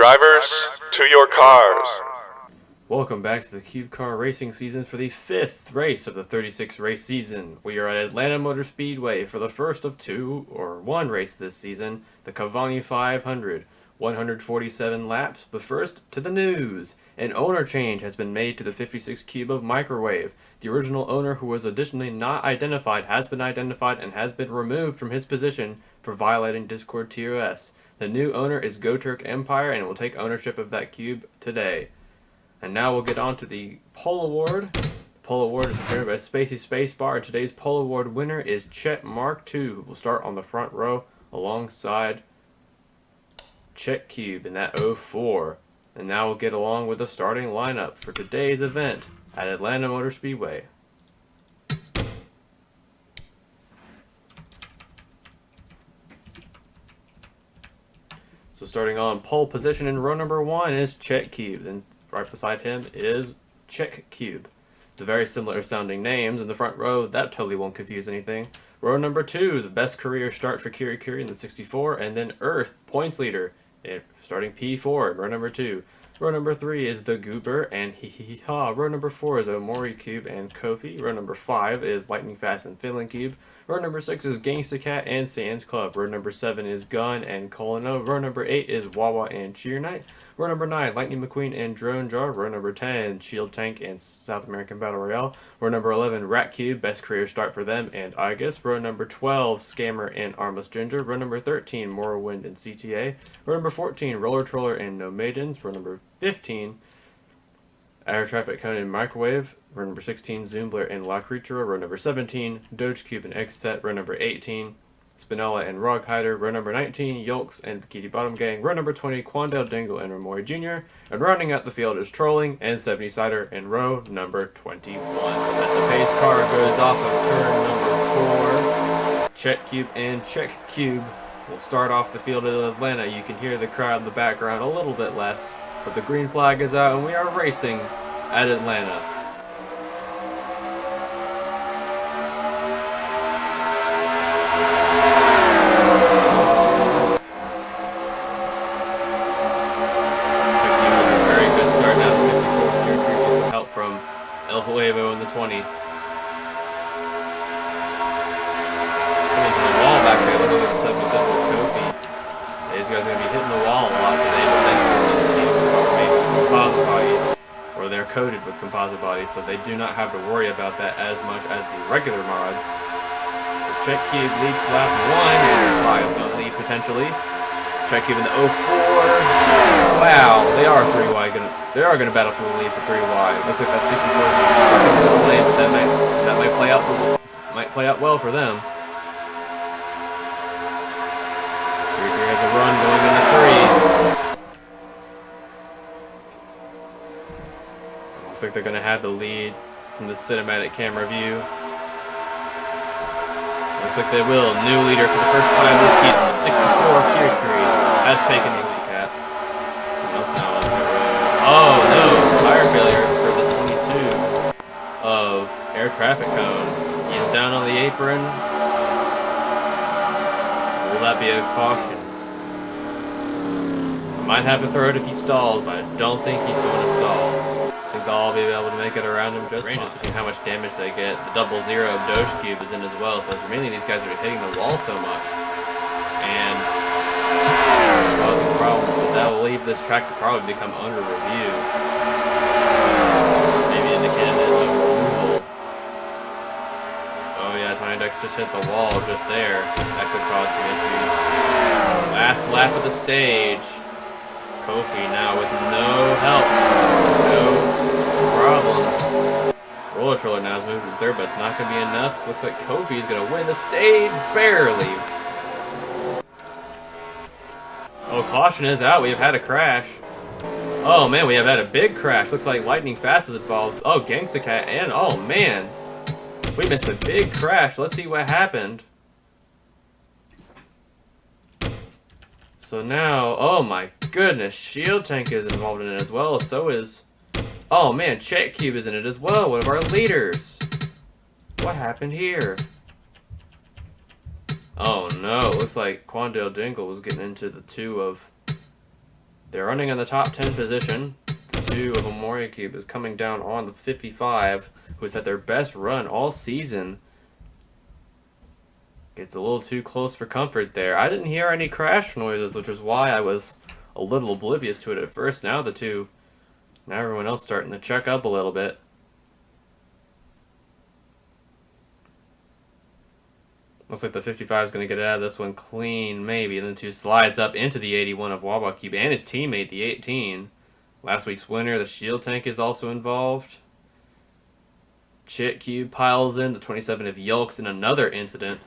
Drivers, to your cars. Welcome back to the Cube Car Racing season for the 5th race of the 36 race season. We are at Atlanta Motor Speedway for the first of one race this season, the Kavani 500, 147 laps. But first, to the news. An owner change has been made to the 56 Cube of Microwave. The original owner, who was additionally not identified, has been identified and has been removed from his position for violating Discord TOS. The new owner is GoTurk Empire and will take ownership of that cube today. And now we'll get on to the Pole Award. The Pole Award is prepared by Spacey Spacebar, and today's Pole Award winner is Chet Mark II, who will start on the front row alongside Chet Cube in that 04. And now we'll get along with the starting lineup for today's event at Atlanta Motor Speedway. So starting on pole position in row number 1 is Chet Cube. Then right beside him is Check Cube. The very similar sounding names in the front row, that totally won't confuse anything. Row number 2, the best career start for Kiri Kiri in the 64, and then Earth, points leader, starting P4, row number 2. Row number 3 is the Goober and Hee Hee Ha. Row number 4 is Omori Cube and Kofi. Row number 5 is Lightning Fast and Finland Cube. Row number 6 is Gangsta Cat and Sands Club. Row number 7 is Gun and Colino. Row number 8 is Wawa and Cheer Knight. Row number 9, Lightning McQueen and Drone Jar. Row number 10, Shield Tank and South American Battle Royale. Row number 11, Rat Cube, best career start for them and Igus. Row number 12, Scammer and Armless Ginger. Row number 13, Morrowind and CTA. Row number 14, Roller Troller and No Maidens. Row number 15, Air Traffic Cone and Microwave. Row number 16, Zoombler and La Creatura. Row number 17, Doge Cube and X-Set. Row number 18, Spinella and Rog Hider. Row number 19, Yolks and Bikini Bottom Gang. Row number 20, Quandale Dingle and Ramori Jr. And rounding out the field is Trolling and 70 Cider in row number 21. As the pace car goes off of turn number 4, Check Cube and Check Cube will start off the field at Atlanta. You can hear the crowd in the background a little bit less, but the green flag is out and we are racing at Atlanta. El Huevo in the 20. Someone's on the wall back there. Looking at the 77 with Kofi. These guys are going to be hitting the wall a lot today, but thankfully these cubes are made with composite bodies, or they're coated with composite bodies, so they do not have to worry about that as much as the regular mods. The Check Cube leads lap 1 and 5 the lead potentially. Check Cube in the 04. Wow, they are 3Y gonna battle for the lead for 3Y. Looks like that 64 is stuck in the lane, but that might play out well for them. 3-3 has a run going into 3. Looks like they're gonna have the lead from the cinematic camera view. Looks like they will. New leader for the first time this season, the 64 of Kiri Kiri has taken the Gangsta Cat. Someone else now on the road. Oh no, tire failure for the 22 of Air Traffic Cone. He is down on the apron. Will that be a caution? I might have to throw it if he stalls, but I don't think he's going to stall. I think they'll all be able to make it around him just fine. Between how much damage they get. The 00 of Doge Cube is in as well, so it's mainly these guys are hitting the wall so much and causing problems, but that will leave this track to probably become under review. Maybe indicated of removal. Oh yeah, Tiny Dex just hit the wall just there. That could cause some issues. Last lap of the stage. Kofi now with no help. No problems. Roller Troller now is moving to third, but it's not going to be enough. Looks like Kofi is going to win the stage, barely. Oh, caution is out. We have had a crash. Oh, man, we have had a big crash. Looks like Lightning Fast is involved. Oh, Gangsta Cat, and oh, man. We missed a big crash. Let's see what happened. So now, oh my goodness, Shield Tank is involved in it as well. So is, oh man, Check Cube is in it as well. One of our leaders. What happened here? Oh no, it looks like Quandale Dingle was getting into the 2 of They're running in the top 10 position. The 2 of Memoria Cube is coming down on the 55, who has had their best run all season. Gets a little too close for comfort there. I didn't hear any crash noises, which is why I was a little oblivious to it at first. Now everyone else starting to check up a little bit. Looks like the 55 is going to get out of this one clean, maybe. And then 2 slides up into the 81 of Wawa Cube and his teammate, the 18. Last week's winner, the Shield Tank, is also involved. Chit Cube piles in, the 27 of Yulks in another incident.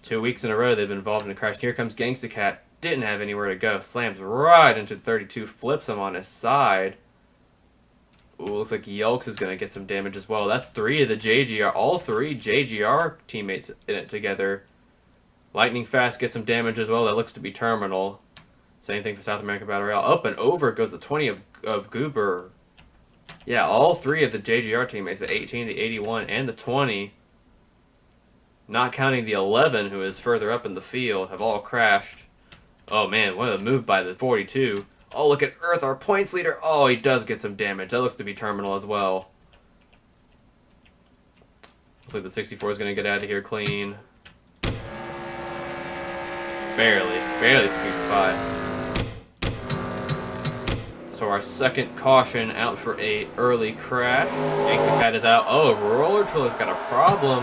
2 weeks in a row they've been involved in a crash. Here comes Gangsta Cat. Didn't have anywhere to go. Slams right into 32, flips him on his side. Ooh, looks like Yulks is going to get some damage as well. That's 3 of the JGR. All 3 JGR teammates in it together. Lightning Fast gets some damage as well. That looks to be terminal. Same thing for South American Battle Royale. Up and over goes the 20 of Goober. Yeah, all 3 of the JGR teammates, the 18, the 81, and the 20, not counting the 11 who is further up in the field, have all crashed. Oh man, what a move by the 42. Oh, look at Earth, our points leader. Oh, he does get some damage. That looks to be terminal as well. Looks like the 64 is going to get out of here clean. Barely squeaks by. So our second caution out for a early crash. Gangsta Cat is out. Oh, Roller Triller's got a problem.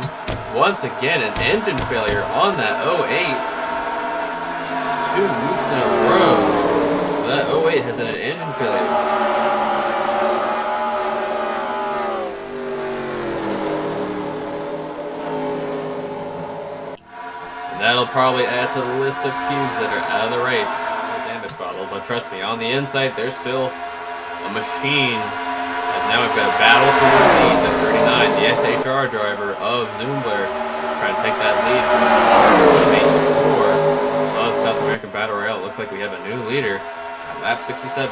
Once again, an engine failure on that 08. 2 weeks in a row. That 08 has an engine failure. And that'll probably add to the list of cubes that are out of the race. Damage bottle, but trust me, on the inside, there's still a machine. As now we've got a battle for the lead. The 39, the SHR driver of Zoomler, trying to take that lead from his teammate 4 of South American Battle Royale. Looks like we have a new leader. Lap 67.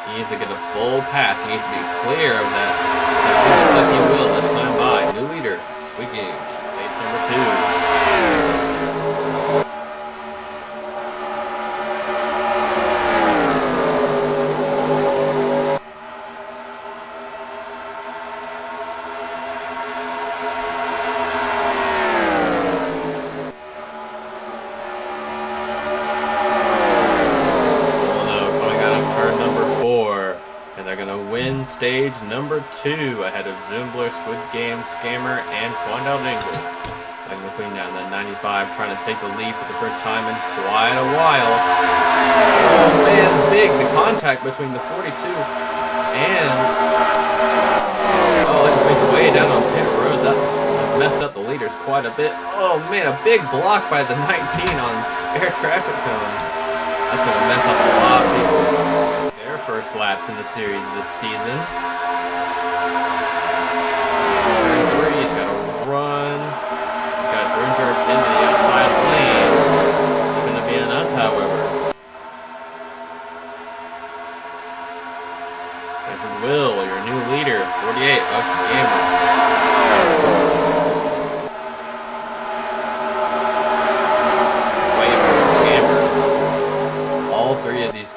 He needs to get a full pass. He needs to be clear of that. So it looks like he will this time by. New leader, Squid Games, stage number 2. Stage number 2 ahead of Zoombler, Squid Game, Scammer, and Quandal Dingle. Like McQueen down that 95, trying to take the lead for the first time in quite a while. Oh man, big the contact between the 42 and like McQueen's way down on pit road. That messed up the leaders quite a bit. Oh man, a big block by the 19 on air traffic cone. That's gonna mess up a lot of people. First laps in the series this season. Turn 3, he's got to run. He's got to turn jerk into the outside lane. Is it going to be enough, however? Yes, it will. Your new leader, 48 of Scammer.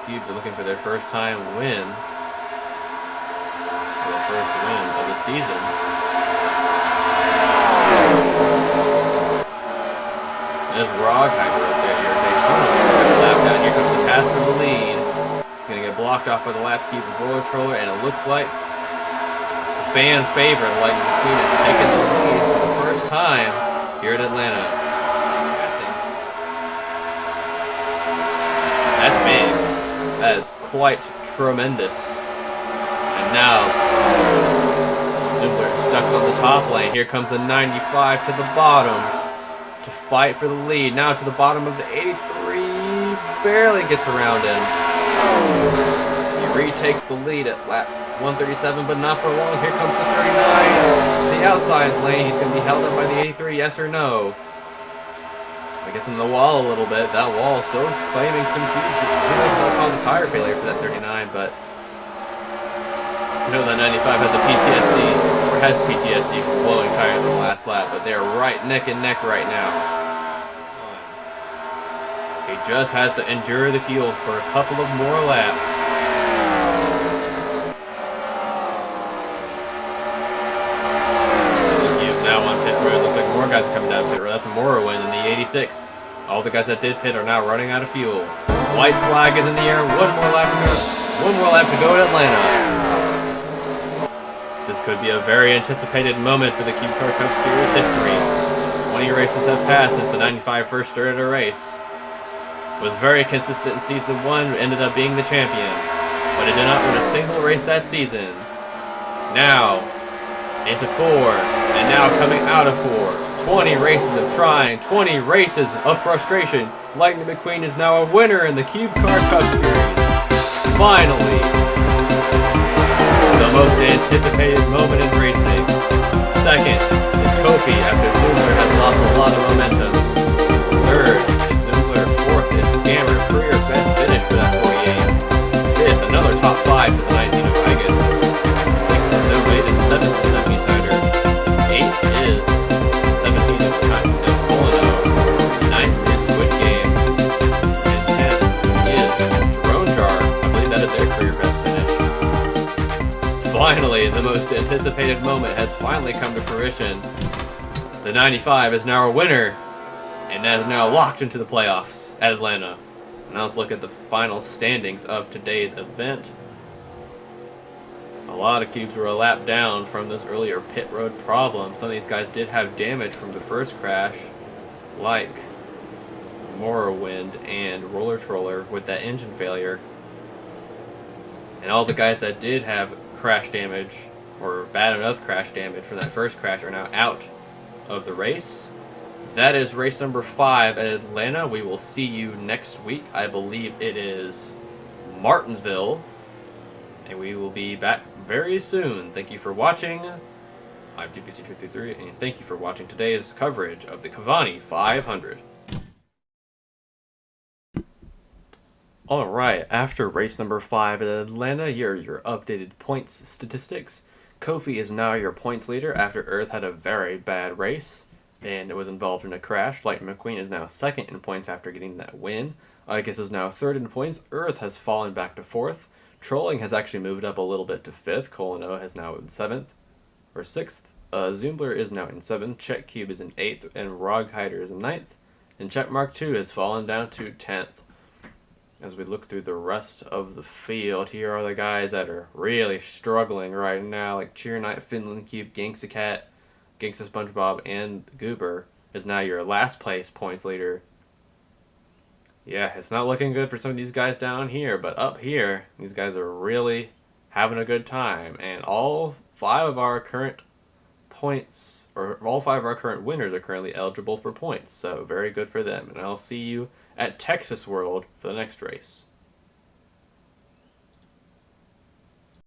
Cubes are looking for their first time win. Their first win of the season. There's Rogheimer up there here. Lap down. Here comes the pass for the lead. It's going to get blocked off by the lap cube of Roller Troller, and it looks like the fan favorite, like McQueen, is taking the lead for the first time here at Atlanta. That's big. That is quite tremendous. And now, Zoomler is stuck on the top lane. Here comes the 95 to the bottom to fight for the lead. Now to the bottom of the 83. Barely gets around him. He retakes the lead at lap 137, but not for long. Here comes the 39 to the outside lane. He's going to be held up by the 83, yes or no? It gets in the wall a little bit. That wall is still claiming some cubes. Who knows if that'll cause a tire failure for that 39, but know that 95 has a PTSD, or has PTSD from blowing tires in the last lap, but they are right neck and neck right now. He just has to endure the field for a couple of more laps. Now on pit road, looks like more guys are coming down pit road. That's a Morrowind in the 86. All the guys that did pit are now running out of fuel. White flag is in the air. One more lap to go. One more lap to go at Atlanta. This could be a very anticipated moment for the Cube Car Cup Series history. 20 races have passed since the 95 first started a race. Was very consistent in season 1, ended up being the champion, but it did not win a single race that season. Now, into 4, and now coming out of 4. 20 races of trying, 20 races of frustration. Lightning McQueen is now a winner in the Cube Car Cup Series. Finally, the most anticipated moment in racing. Second is Kofi after Zumler has lost a lot of momentum. Third is Zumler. Fourth is Scammer, career best finish for that 48. Fifth, another top 5 for the 19 of Vegas. Sixth is No Maiden. Seventh is Semi-Cider. Eighth is 17 of Colino. Ninth is Squid Games. And 10th is Drone Jar. I believe that is their career best finish. Finally, the most anticipated moment has finally come to fruition. The 95 is now a winner, and that is now locked into the playoffs at Atlanta. Now let's look at the final standings of today's event. A lot of cubes were a lap down from this earlier pit road problem. Some of these guys did have damage from the first crash, like Morrowind and Roller Troller with that engine failure. And all the guys that did have crash damage, or bad enough crash damage from that first crash, are now out of the race. That is race number 5 at Atlanta. We will see you next week. I believe it is Martinsville. And we will be back very soon. Thank you for watching. I'm GPC233, and thank you for watching today's coverage of the Kavani 500. Alright, after race number 5 at Atlanta, your updated points statistics. Kofi is now your points leader after Earth had a very bad race, and it was involved in a crash. Lightning McQueen is now 2nd in points after getting that win. Icus is now 3rd in points. Earth has fallen back to 4th. Trolling has actually moved up a little bit to 5th. Colino has now in 7th, or 6th. Zoomler is now in 7th. Check Cube is in 8th, and Roghider is in 9th. And Check Mark 2 has fallen down to 10th. As we look through the rest of the field, here are the guys that are really struggling right now, like Cheer Knight, Finland Cube, Gangsta Cat, Gangsta SpongeBob, and Goober is now your last place points leader. Yeah, it's not looking good for some of these guys down here, but up here, these guys are really having a good time. And all 5 of our current points, or all 5 of our current winners are currently eligible for points. So very good for them. And I'll see you at Texas World for the next race.